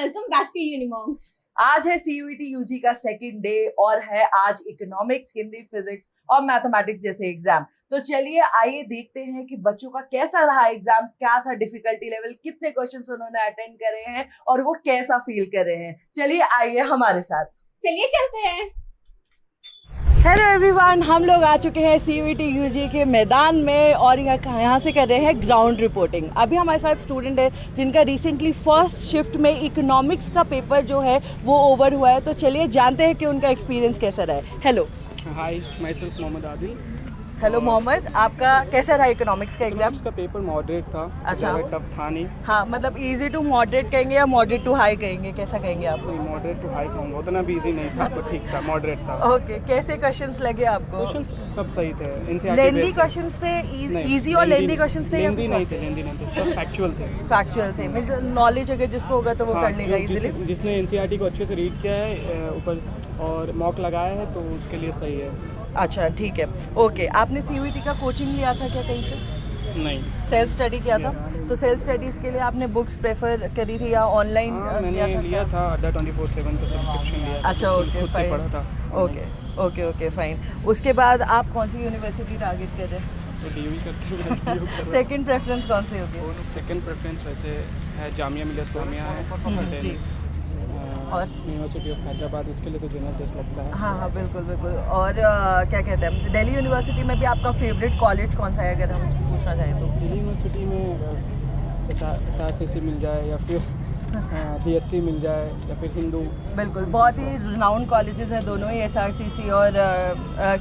Welcome back to यूनिमॉन्क्स। आज है CUET UG का सेकंड डे और है आज इकोनॉमिक्स, हिंदी, फिजिक्स और मैथमेटिक्स जैसे एग्जाम। तो चलिए आइए देखते हैं कि बच्चों का कैसा रहा एग्जाम, क्या था डिफिकल्टी लेवल, कितने क्वेश्चंस उन्होंने अटेंड करे हैं और वो कैसा फील कर रहे हैं। चलिए आइए हमारे साथ, चलिए चलते हैं। हेलो एवरीवन, हम लोग आ चुके हैं CUET UG के मैदान में और यहाँ से कर रहे हैं ग्राउंड रिपोर्टिंग। अभी हमारे साथ स्टूडेंट है जिनका रिसेंटली फर्स्ट शिफ्ट में इकोनॉमिक्स का पेपर जो है वो ओवर हुआ है। तो चलिए जानते हैं कि उनका एक्सपीरियंस कैसा रहा है। Hello, hi, my self Mohammad Adil. Hello Mohammad, आपका कैसा रहा इकोनॉमिक्स का एग्जाम? का पेपर मॉडरेट था। अच्छा, टफ था नहीं। हाँ, मतलब इजी टू मॉडरेट कहेंगे या मॉडरेट टू हाई कहेंगे, कैसा कहेंगे आप? मॉडरेट टू हाई कहूँगा, उतना भी इजी नहीं था, तो ठीक था, मॉडरेट था। ओके, कैसे क्वेश्चंस लगे आपको? क्वेश्चंस सब सही थे। लेंदी क्वेश्चंस थे, इजी और लेंदी क्वेश्चंस थे? लेंदी नहीं थे, फैक्चुअल थे। फैक्चुअल थे, मतलब नॉलेज अगर जिसको होगा तो वो कर लेगा इजीली। जिसने NCERT को अच्छे से रीड किया है ऊपर और मॉक लगाया है तो उसके लिए सही है। अच्छा, ठीक है, ओके। आपने CUET का कोचिंग लिया था क्या कहीं से? नहीं, सेल्फ स्टडी किया था। तो सेल्फ स्टडीज के लिए आपने बुक्स प्रेफर करी थी या ऑनलाइन? मैंने लिया था अड्डा 24/7 का सब्सक्रिप्शन लिया। अच्छा, ओके, फाइन। पढ़ा था। Okay, fine. उसके बाद आप कौन सी यूनिवर्सिटी टारगेट कर रहे हैं? DUV करते हैं। सेकंड प्रेफरेंस कौन सी होगी? सेकंड प्रेफरेंस वैसे है जामिया मिलिया इस्लामिया है जी, और यूनिवर्सिटी ऑफ हैदराबाद, उसके लिए तो जनरल टेस्ट लगता है। हाँ, बिल्कुल। और क्या कहते हैं, दिल्ली यूनिवर्सिटी में भी आपका फेवरेट कॉलेज कौन सा है अगर हम पूछना चाहें तो? दिल्ली यूनिवर्सिटी में SRCC मिल जाए या फिर BSc मिल जाए या फिर हिंदू। बिल्कुल, बहुत ही रिनाउंड कॉलेजेस हैं दोनों ही, SRCC और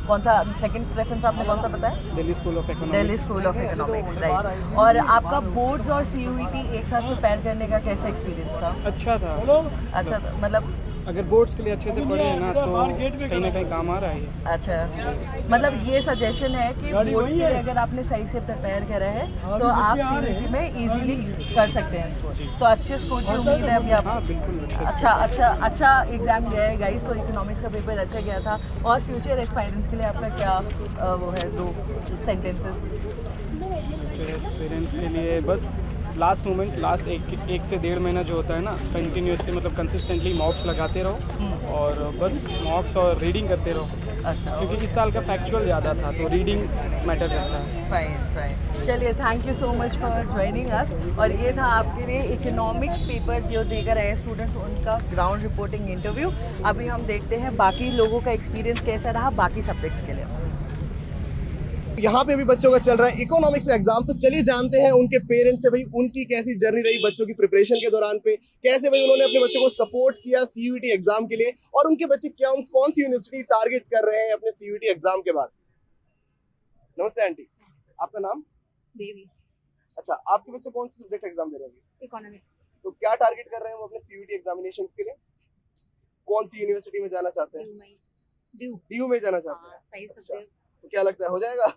कौन सा सेकंड प्रेफरेंस आपने कौन सा बताया? Delhi school of economics. Delhi school of economics, right. और आपका बोर्ड्स और CUET एक साथ प्रिपेयर करने का कैसा एक्सपीरियंस था? अच्छा था, मतलब अगर बोर्ड्स के लिए अच्छे से पढ़े हैं ना तो कहीं ना कहीं काम आ रहा है। अच्छा, मतलब ये सजेशन है कि बोर्ड्स के लिए अगर आपने सही से प्रिपेयर करा है तो आप CUET में इजीली कर सकते हैं स्कोर। तो अच्छे स्कोर की उम्मीद है अभी आपको? बिल्कुल। अच्छा एग्जाम गया है गाइस। तो इकोनॉमिक्स का पेपर अच्छा गया था। और फ्यूचर एस्पायरेंट्स के लिए आपका क्या वो है, 2 सेंटेंसेस? पेरेंट्स के लिए बस लास्ट मोमेंट, लास्ट एक से 1.5 महीना जो होता है ना, कंटिन्यूसली मतलब कंसिस्टेंटली मॉक्स लगाते रहो और बस मॉक्स और रीडिंग करते रहो। अच्छा, क्योंकि इस साल का फैक्चुअल ज़्यादा था तो रीडिंग मैटर करता है। फाइन। चलिए, thank you so much for joining us. और ये था आपके लिए इकोनॉमिक्स पेपर जो देकर आए स्टूडेंट्स, उनका ग्राउंड रिपोर्टिंग इंटरव्यू। अभी हम देखते हैं बाकी लोगों का एक्सपीरियंस कैसा रहा बाकी सब्जेक्ट्स के लिए। यहाँ पे भी बच्चों का चल रहा है इकोनॉमिक्स का एग्जाम। तो चलिए जानते हैं उनके पेरेंट्स से भाई उनकी कैसी जर्नी रही बच्चों की प्रिपरेशन के दौरान पे, कैसे भाई उन्होंने अपने बच्चों को सपोर्ट किया CUET एग्जाम के लिए, और उनके बच्चे कौन सी यूनिवर्सिटी टारगेट कर रहे हैं अपने CUET एग्जाम के बाद। नमस्ते आंटी, आपका नाम? बेबी। अच्छा, आपके बच्चे कौन से सब्जेक्ट एग्जाम दे रहे हैं? इकोनॉमिक्स। तो क्या टारगेट कर रहे हैं वो अपने CUET एग्जामिनेशंस के लिए? कौन सी यूनिवर्सिटी में जाना चाहते हैं? DU में जाना चाहते हैं। सही अच्छा, सब्जेक्ट। तो क्या लगता है हो जाएगा?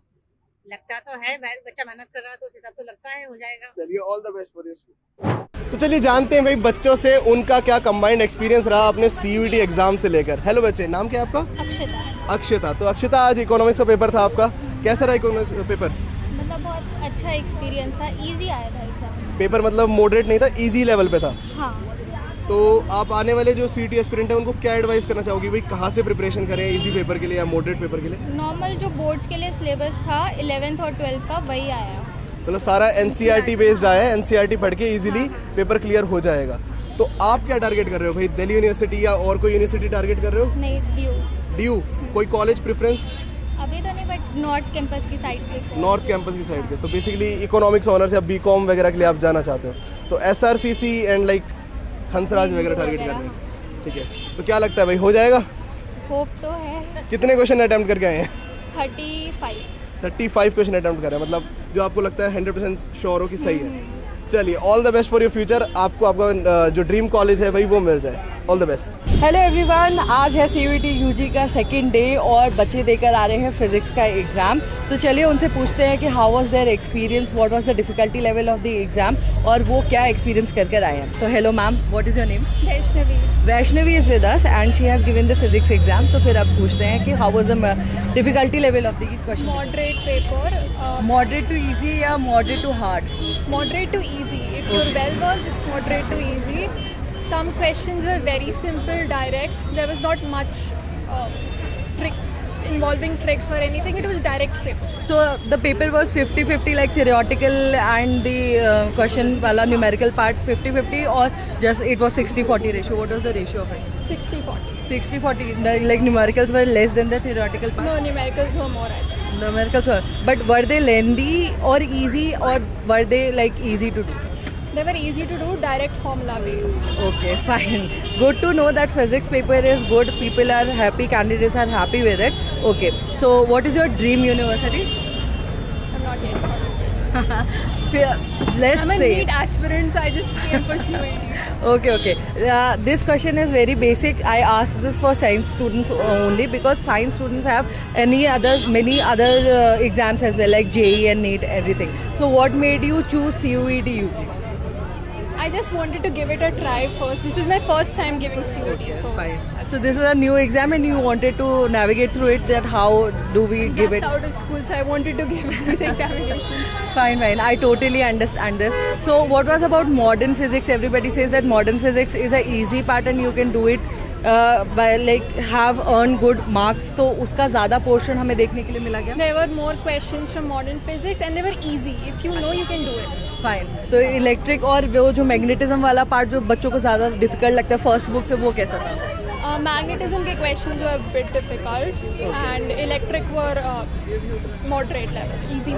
लगता तो है, बच्चा मेहनत कर रहा है तो उस हिसाब तो लगता है हो जाएगा। चलिए, all the best for you school. तो चलिए जानते हैं भाई बच्चों से उनका क्या कंबाइंड एक्सपीरियंस रहा अपने CUET एग्जाम से लेकर। हेलो बच्चे, नाम क्या है आपका? अक्षता। तो अक्षता, आज इकोनॉमिक्स का पेपर था आपका, कैसा रहा इकोनॉमिक्स का पेपर? मतलब बहुत अच्छा एक्सपीरियंस था, इजी आया था एग्जाम। पेपर मतलब मॉडरेट नहीं था, इजी लेवल पे था। हाँ। तो आप आने वाले जो CUET एस्पिरेंट है उनको क्या एडवाइस करना चाहोगी भाई, कहाँ से प्रिपरेशन करें, इजी पेपर के लिए या मॉडरेट पेपर के लिए? नॉर्मल जो बोर्ड्स के लिए सिलेबस था 11th और 12th का वही आया। मतलब सारा NCERT बेस्ड आया है, NCERT पढ़ के इजीली पेपर क्लियर हो जाएगा। तो आप क्या टारगेट कर रहे हो भाई, दिल्ली यूनिवर्सिटी या और कोई यूनिवर्सिटी टारगेट कर रहे हो? नहीं, DU। कोई कॉलेज प्रेफरेंस? अभी तो नहीं, बट नॉर्थ कैंपस की साइड पे। नॉर्थ कैंपस की साइड पे। तो बेसिकली इकोनॉमिक्स ऑनर्स या BCom वगैरह के लिए आप जाना चाहते हो, तो SRCC एंड लाइक हंसराज वगैरह टारगेट कर रहे हैं, ठीक है। तो क्या लगता है भाई हो जाएगा? होप तो है। कितने क्वेश्चन अटेम्प्ट करके आए हैं? 35 क्वेश्चन अटेम्प्ट कर रहे हैं, मतलब जो आपको लगता है 100% श्योर हो कि सही है। चलिए, all the best for your future. आपको आपका जो ड्रीम कॉलेज है भाई वो मिल जाए। All the best. Hello everyone, आज है CUET UG का सेकंड डे और बच्चे देकर आ रहे हैं फिजिक्स का एग्जाम। तो चलिए उनसे पूछते हैं कि how was their experience, what was the difficulty level of the exam और वो क्या एक्सपीरियंस कर आए हैं। तो hello ma'am, what is your name? Vaishnavi is with us and she has given the physics exam. तो फिर अब पूछते हैं कि how was the difficulty level of the question? Moderate paper. Moderate to easy या moderate to hard? Moderate to easy. If your well versed, it's moderate to easy. Some questions were very simple, direct. There was not much involving tricks or anything. It was direct paper. So the paper was 50-50 like theoretical and the question wala numerical part 50-50 or just it was 60-40 ratio? What was the ratio of it? 60-40. 60-40. Like numericals were less than the theoretical part? No, numericals were more, I think. Numericals were. But were they lengthy or easy or were they like easy to do? They were easy to do, direct formula based. Okay, fine. Good to know that physics paper is good. People are happy, candidates are happy with it. Okay, so what is your dream university? I'm not yet. Let's I'm a say. NEET aspirant, so I just came for CUET. Okay. This question is very basic. I asked this for science students only because science students have many other exams as well, like JEE and NEET, everything. So what made you choose CUET UG? I just wanted to give it a try first. This is my first time giving CUET, so Fine. So this is a new exam and you wanted to navigate through it, that how do we give just it? out of school, so I wanted to give this examination. Fine. I totally understand this. So what was about modern physics? Everybody says that modern physics is a easy part and you can do it by like have earned good marks. तो उसका ज़्यादा portion हमें देखने के लिए मिला क्या? There were more questions from modern physics and they were easy. If you know, you can do it. Fine. तो इलेक्ट्रिक और वो जो मैग्नेटिज्म वाला पार्ट जो बच्चों को ज़्यादा डिफिकल्ट लगता है फर्स्ट बुक से, वो कैसा था? Magnetism के questions were a bit difficult and electric were moderate level, easy.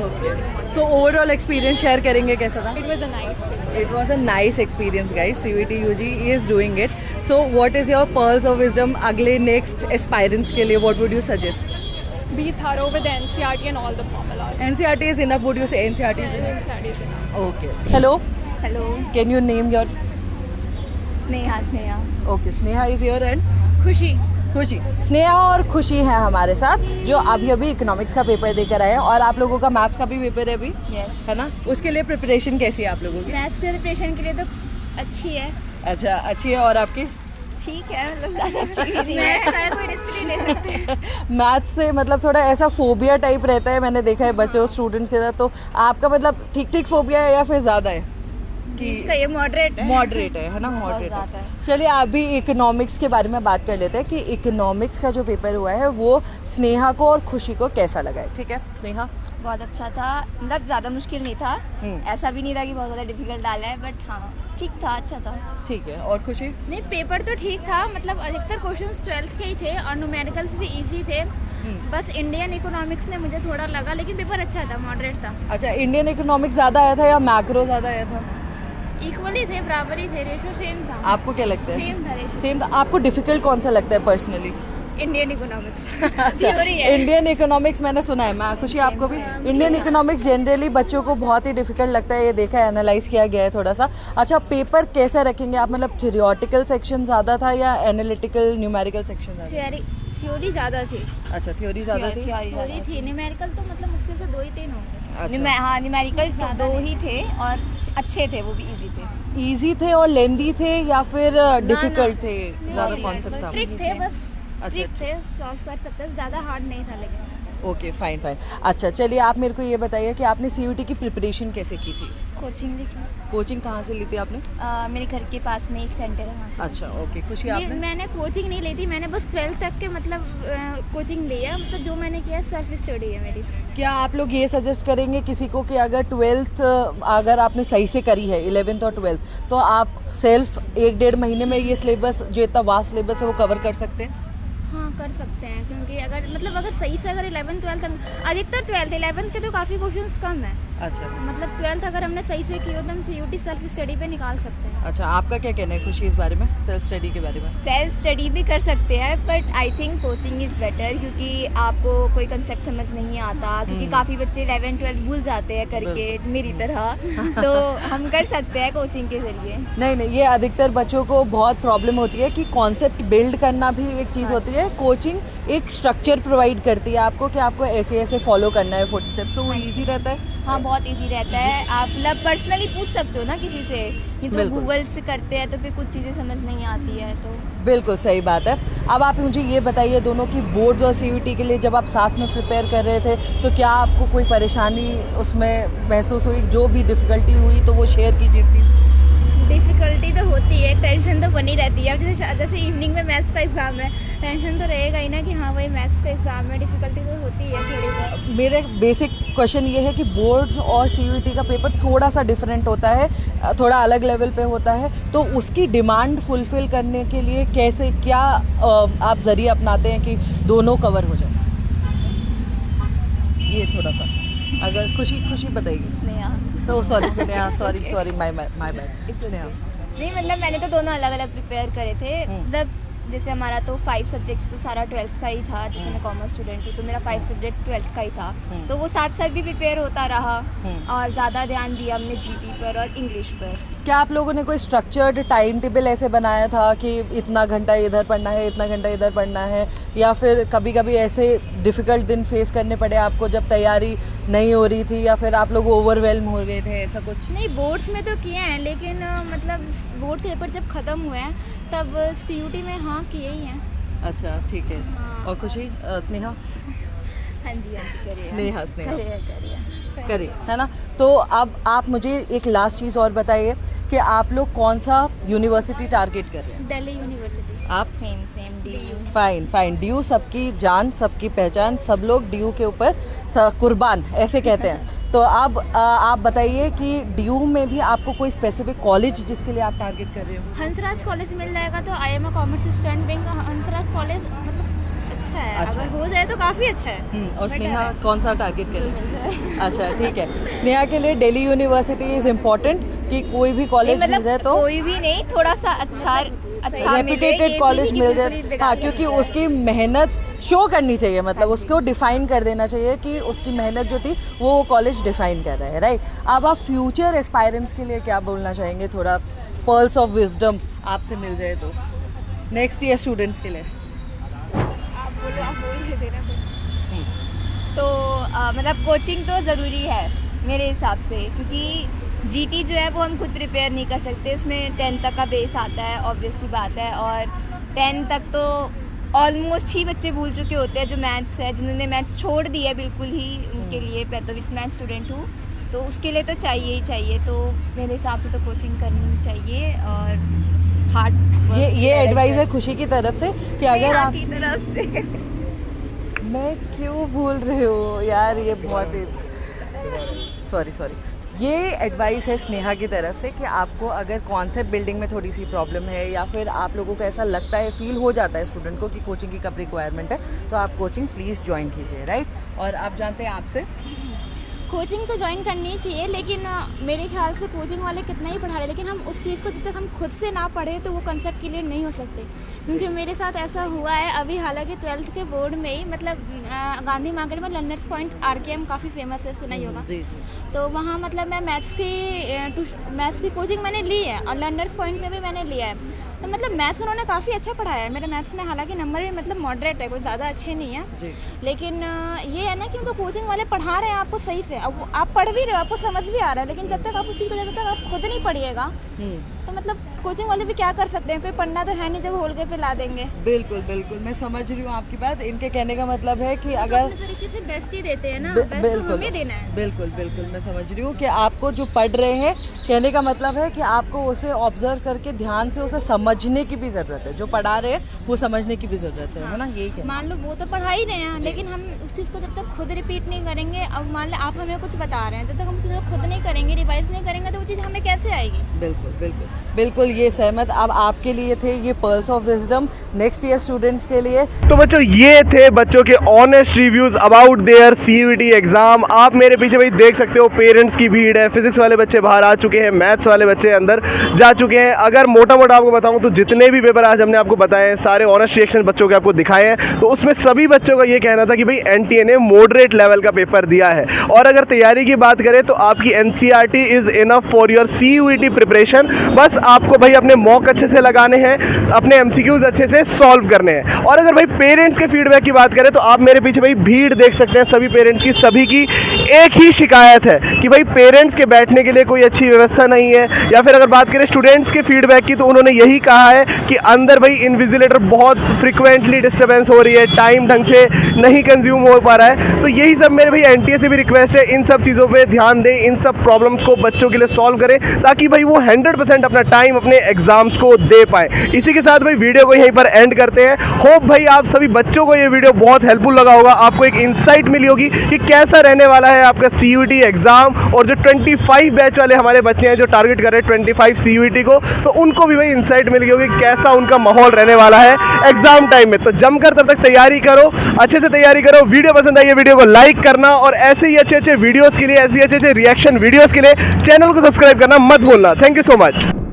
तो ओवरऑल एक्सपीरियंस शेयर करेंगे कैसा था? It was a nice paper. It was a nice experience, guys. CUET UG is doing it. So what is your pearls of wisdom अगले next aspirants के लिए? What would you suggest? Be thorough with the NCERT and all the formulas. NCERT is enough. Would you say NCERT is enough? NCERT is enough. Okay. Hello. Hello. Can you name your? Sneha. Okay. Sneha is here and खुशी. खुशी. स्नेहा और खुशी है हमारे साथ जो अभी economics का पेपर देकर आए हैं और आप लोगों का मैथ्स का भी पेपर है अभी. Yes. है ना? उसके लिए प्रिपरेशन कैसी है आप लोगों की? मैथ्स के प्रिपरेशन के लिए तो अच्छी है. अच्छा, अच्छी है. और आपकी? ठीक है, मतलब ज़्यादा अच्छी भी नहीं है. कोई रिस्क नहीं ले सकते. मैथ्स से मतलब थोड़ा ऐसा फोबिया टाइप रहता है, मैंने देखा है बच्चों स्टूडेंट्स के साथ. तो आपका मतलब ठीक फोबिया है या फिर ज़्यादा है? इसका ये मॉडरेट है ना? मॉडरेट है. चलिए अभी इकोनॉमिक्स के बारे में बात कर लेते हैं कि इकोनॉमिक्स का जो पेपर हुआ है वो स्नेहा को और खुशी को कैसा लगा है. ठीक है स्नेहा? बहुत अच्छा था, मतलब ज़्यादा मुश्किल नहीं था. ऐसा भी नहीं था कि बहुत ज़्यादा डिफिकल्ट डाला है, बट हाँ ठीक था, अच्छा था. ठीक है. और खुशी? नहीं, पेपर तो ठीक था, मतलब अधिकतर क्वेश्चंस 12th के ही थे और न्यूमेरिकल्स भी इजी थे. बस इंडियन इकोनॉमिक्स में मुझे थोड़ा लगा, लेकिन पेपर अच्छा था, मॉडरेट था. अच्छा, इंडियन इकोनॉमिक्स ज़्यादा आया था या मैक्रो ज़्यादा आया था? इक्वली थे, बराबर ही थे, रेशो सेम था. आपको क्या लगता है? सेम था रेशो. सेम था. आपको डिफिकल्ट कौन सा लगता है पर्सनली? Indian economics. अच्छा, इंडियन इकोनॉमिक्स मैंने सुना है. मैं खुशी आपको भी? इंडियन इकोनॉमिक्स जनरली बच्चों को बहुत ही डिफिकल्ट लगता है, ये देखा है, एनालाइज किया गया है थोड़ा सा. अच्छा, पेपर कैसा रखेंगे आप? मतलब थियोरेटिकल सेक्शन ज़्यादा था या एनालिटिकल न्यूमेरिकल सेक्शन ज़्यादा? थ्योरी ज़्यादा थी. अच्छा, थ्योरी ज़्यादा थी. थ्योरी थी. न्यूमेरिकल तो मतलब मुश्किल से 2 ही 3 होंगे. हाँ, न्यूमेरिकल तो 2 ही थे और अच्छे थे, वो भी इजी थे. इजी थे और लेंदी थे या फिर डिफिकल्ट थे? ज़्यादा कॉन्सेप्ट था. ट्रिक थे बस. अच्छा, ट्रिक थे, सॉल्व कर सकते थे, ज़्यादा हार्ड नहीं था. लेकिन ओके, फाइन. अच्छा, चलिए आप मेरे को ये बताइए कि आपने CUET की प्रिपरेशन कैसे की थी? कोचिंग ली थी. कोचिंग कहाँ से ली थी आपने? मेरे घर के पास में एक सेंटर है, वहाँ से. अच्छा, ओके. खुशी नहीं, आपने? मैंने कोचिंग नहीं ली थी, मैंने बस 12th तक के मतलब कोचिंग लिया. मतलब जो मैंने किया सेल्फ स्टडी है मेरी. क्या आप लोग ये सजेस्ट करेंगे किसी को कि अगर 12th अगर आपने सही से करी है 11th और 12th तो आप सेल्फ 1-1.5 महीने में ये सिलेबस जो इतना वास्ट सिलेबस है वो कवर कर सकते हैं? हाँ, कर सकते हैं, क्योंकि अगर सही से अगर 11th 12th अधिकतर 12th 11th के तो काफ़ी क्वेश्चंस कम है. अच्छा, मतलब 12th अगर हमने सही से की हो तो हम CUET सेल्फ स्टडी पे निकाल सकते हैं. अच्छा. आपका क्या कहना है खुशी इस बारे में, सेल्फ स्टडी के बारे में? सेल्फ स्टडी भी कर सकते हैं, but I think coaching is better, क्योंकि आपको कोई कंसेप्ट समझ नहीं आता, क्योंकि काफ़ी बच्चे 11th 12th भूल जाते हैं करके, मेरी तरह. तो हम कर सकते हैं कोचिंग के जरिए. नहीं, ये अधिकतर बच्चों को बहुत प्रॉब्लम होती है कि कॉन्सेप्ट बिल्ड करना भी एक चीज़ होती है. कोचिंग एक स्ट्रक्चर प्रोवाइड करती है आपको कि आपको ऐसे फॉलो करना है फुटस्टेप, तो वो ईजी रहता है. हाँ, बहुत इजी रहता है. आप मतलब पर्सनली पूछ सकते हो ना किसी से, ये तो गूगल से करते हैं तो फिर कुछ चीज़ें समझ नहीं आती है. तो बिल्कुल सही बात है. अब आप मुझे ये बताइए दोनों की बोर्ड्स और CUET के लिए जब आप साथ में प्रिपेयर कर रहे थे तो क्या आपको कोई परेशानी उसमें महसूस हुई? जो भी डिफ़िकल्टी हुई तो वो शेयर कीजिए प्लीज़. डिफ़िकल्टी डिफिकल्टी तो होती है, टेंशन तो बनी रहती है। अब जैसे इवनिंग में मैथ्स का एग्ज़ाम है, टेंशन तो रहेगा ही ना कि हाँ भाई मैथ्स का एग्ज़ाम है, डिफिकल्टी तो होती है थोड़ी बहुत। मेरे बेसिक क्वेश्चन ये है कि बोर्ड्स और CUET का पेपर थोड़ा सा डिफरेंट होता है, थोड़ा अलग लेवल पे होता है, तो उसकी डिमांड फुलफिल करने के लिए कैसे क्या आप जरिए अपनाते हैं कि दोनों कवर हो जाए? ये थोड़ा सा अगर खुशी बताइए। Sneha. Sorry Sneha, sorry my bad Sneha. नहीं मतलब मैंने तो दोनों अलग अलग प्रिपेयर करे थे। मतलब जैसे हमारा तो 5 सब्जेक्ट्स तो सारा 12th का ही था, जैसे मैं कॉमर्स स्टूडेंट हूँ तो मेरा 5 सब्जेक्ट 12th का ही था, तो वो साथ साथ भी प्रिपेयर होता रहा और ज़्यादा ध्यान दिया हमने GT पर और इंग्लिश पर। क्या आप लोगों ने कोई स्ट्रक्चर्ड टाइम टेबल ऐसे बनाया था कि इतना घंटा इधर पढ़ना है, इतना घंटा इधर पढ़ना है, या फिर कभी कभी ऐसे डिफ़िकल्ट दिन फेस करने पड़े आपको जब तैयारी नहीं हो रही थी, या फिर आप लोग ओवरवेल्म हो गए थे, ऐसा कुछ? नहीं, बोर्ड्स में तो किए हैं, लेकिन मतलब बोर्ड पेपर जब ख़त्म हुए हैं तब CUT में हाँ किए ही हैं। अच्छा ठीक है। हाँ। और खुशी स्नेहा? हाँ जी करिए। स्नेहा करिए। है ना। तो अब आप मुझे एक लास्ट चीज़ और बताइए कि आप लोग कौन सा यूनिवर्सिटी टारगेट कर रहे हैं? दिल्ली यूनिवर्सिटी। आप? Same DU। फाइन DU सबकी जान सबकी पहचान, सब लोग DU के ऊपर कुर्बान ऐसे कहते हैं। तो अब आप बताइए कि DU में भी आपको कोई स्पेसिफिक कॉलेज जिसके लिए आप टारगेट कर रहे हो? हंसराज कॉलेज मिल जाएगा तो IIM commerce student wing Hansraj college मतलब अच्छा है। अच्छा। अगर हो जाए तो काफ़ी अच्छा है। और स्नेहा कौन सा टारगेट कर रही मिल जाए। है? अच्छा ठीक है। स्नेहा के लिए दिल्ली यूनिवर्सिटी इज़ इम्पोर्टेंट कि कोई भी कॉलेज मिल जाए तो कोई भी नहीं, थोड़ा सा अच्छा रेपुटेटेड कॉलेज मिल जाए। हाँ, क्योंकि उसकी मेहनत शो करनी चाहिए, मतलब उसको डिफाइन कर देना चाहिए कि उसकी मेहनत जो थी वो कॉलेज डिफाइन कर रहा है, राइट। अब आप फ्यूचर एस्पायरेंट्स के लिए क्या बोलना चाहेंगे? थोड़ा पर्ल्स ऑफ विजडम आपसे मिल जाए तो नेक्स्ट ईयर स्टूडेंट्स के लिए। आप बोल देना कुछ। तो मतलब कोचिंग तो ज़रूरी है मेरे हिसाब से, क्योंकि GT जो है वो हम खुद प्रिपेयर नहीं कर सकते, उसमें 10 तक का बेस आता है, ऑब्वियस सी बात है। और 10 तक तो ऑलमोस्ट ही बच्चे भूल चुके होते हैं जो मैथ्स है, जिन्होंने मैथ्स छोड़ दी है बिल्कुल ही, उनके लिए मैं तो विथ मैथ्स स्टूडेंट हूँ, तो उसके लिए तो चाहिए ही चाहिए। तो मेरे हिसाब से तो कोचिंग करनी चाहिए और हार्ड ये एडवाइस है खुशी की तरफ से कि अगर आप की तरफ से। मैं क्यों भूल रही हूँ यार, ये बहुत ही सॉरी ये एडवाइस है स्नेहा की तरफ से कि आपको अगर कॉन्सेप्ट बिल्डिंग में थोड़ी सी प्रॉब्लम है, या फिर आप लोगों को ऐसा लगता है, फील हो जाता है स्टूडेंट को कि कोचिंग की कब रिक्वायरमेंट है, तो आप कोचिंग प्लीज़ ज्वाइन कीजिए, राइट। और आप जानते हैं आपसे कोचिंग तो ज्वाइन करनी ही चाहिए, लेकिन मेरे ख्याल से कोचिंग वाले कितना ही पढ़ा रहे, लेकिन हम उस चीज़ को जब तक हम खुद से ना पढ़े तो वो कंसेप्ट क्लियर नहीं हो सकते। क्योंकि मेरे साथ ऐसा हुआ है अभी, हालांकि 12th के बोर्ड में ही, मतलब गांधी मार्केट में लर्नर्स पॉइंट RKM काफ़ी फेमस है, सुना ही होगा। तो वहाँ मतलब मैं मैथ्स की कोचिंग मैंने ली है और लर्नर्स पॉइंट में भी मैंने लिया है। तो मतलब मैथ्स उन्होंने काफ़ी अच्छा पढ़ाया है। मेरे मैथ्स में हालांकि नंबर भी मतलब मॉडरेट है, कोई ज़्यादा अच्छे नहीं है, लेकिन ये है ना कि उनको कोचिंग वाले पढ़ा रहे हैं आपको सही से, अब आप पढ़ भी रहे हो, आपको समझ भी आ रहा है, लेकिन जब तक आप उस चीज़ को जब तक आप खुद नहीं पढ़िएगा तो मतलब कोचिंग वाले भी क्या कर सकते हैं, कोई पढ़ना तो है नहीं जो होल के पे ला देंगे। बिल्कुल मैं समझ रही हूँ आपकी बात। इनके कहने का मतलब है कि अगर अपने तरीके से बेस्ट ही देते हैं ना, बेस्ट तो हमें देना है। बिल्कुल मैं समझ रही हूँ कि आपको जो पढ़ रहे हैं, कहने का मतलब है कि आपको उसे ऑब्जर्व करके ध्यान से उसे समझने की भी ज़रूरत है, जो पढ़ा रहे हैं वो समझने की भी ज़रूरत है ना, यही मान लो वो तो पढ़ा ही रहे हैं, लेकिन हम उस चीज़ को जब तक खुद रिपीट नहीं करेंगे, अब मान लो आप हमें कुछ बता रहे हैं, जब तक हम उस चीज़ को खुद नहीं करेंगे, रिवाइज नहीं करेंगे, तो वो चीज़ हमें कैसे आएगी? बिल्कुल ये सहमत। अब आपके लिए थे ये pearls of wisdom next year students के लिए। तो बच्चों ये थे बच्चों के honest reviews about their CUET exam. आप मेरे पीछे भाई देख सकते हो पेरेंट्स की भीड़ है, फिजिक्स वाले बच्चे बाहर आ चुके हैं, मैथ्स वाले बच्चे अंदर जा चुके हैं। अगर मोटा आपको बताऊं तो जितने भी पेपर आज हमने आपको बताए हैं, सारे ऑनेस्ट रिएक्शन बच्चों के आपको दिखाए हैं, तो उसमें सभी बच्चों का ये कहना था कि भाई NTA ने मॉडरेट लेवल का पेपर दिया है। और अगर तैयारी की बात करें तो आपकी NCERT is enough for your CUET preparation. बस आपको भाई अपने मॉक अच्छे से लगाने हैं, अपने MCQs अच्छे से सॉल्व करने हैं। और अगर भाई पेरेंट्स के फीडबैक की बात करें तो आप मेरे पीछे भाई भीड़ देख सकते हैं सभी पेरेंट्स की। सभी की एक ही शिकायत है कि भाई पेरेंट्स के बैठने के लिए कोई अच्छी व्यवस्था नहीं है। या फिर अगर बात करें स्टूडेंट्स के फीडबैक की तो उन्होंने यही कहा है कि अंदर भाई इन्विजिलेटर बहुत फ्रिक्वेंटली डिस्टर्बेंस हो रही है, टाइम ढंग से नहीं कंज्यूम हो पा रहा है। तो यही सब मेरे भाई NTA से भी रिक्वेस्ट है, इन सब चीज़ों पर ध्यान दें, इन सब प्रॉब्लम्स को बच्चों के लिए सॉल्व करें, ताकि भाई वो 100% अपना टाइम अपने अपने एग्जाम्स को दे पाए। इसी के साथ भाई वीडियो को यहीं पर एंड करते हैं। होप भाई आप सभी बच्चों को ये वीडियो बहुत हेल्पफुल लगा होगा, आपको एक इंसाइट मिली होगी कि कैसा रहने वाला है आपका CUET एग्जाम। और जो 25 बैच वाले हमारे बच्चे हैं जो टारगेट कर रहे हैं 25 CUET को, तो उनको भी भाई इंसाइट मिल गई होगी कैसा उनका माहौल रहने वाला है एग्जाम टाइम में। तो जमकर तब तक तैयारी करो, अच्छे से तैयारी करो। वीडियो पसंद आई है वीडियो को लाइक करना, और ऐसे ही अच्छे अच्छे वीडियोस के लिए, ऐसे ही अच्छे अच्छे रिएक्शन वीडियोस के लिए चैनल को सब्सक्राइब करना मत भूलना। Thank you so much.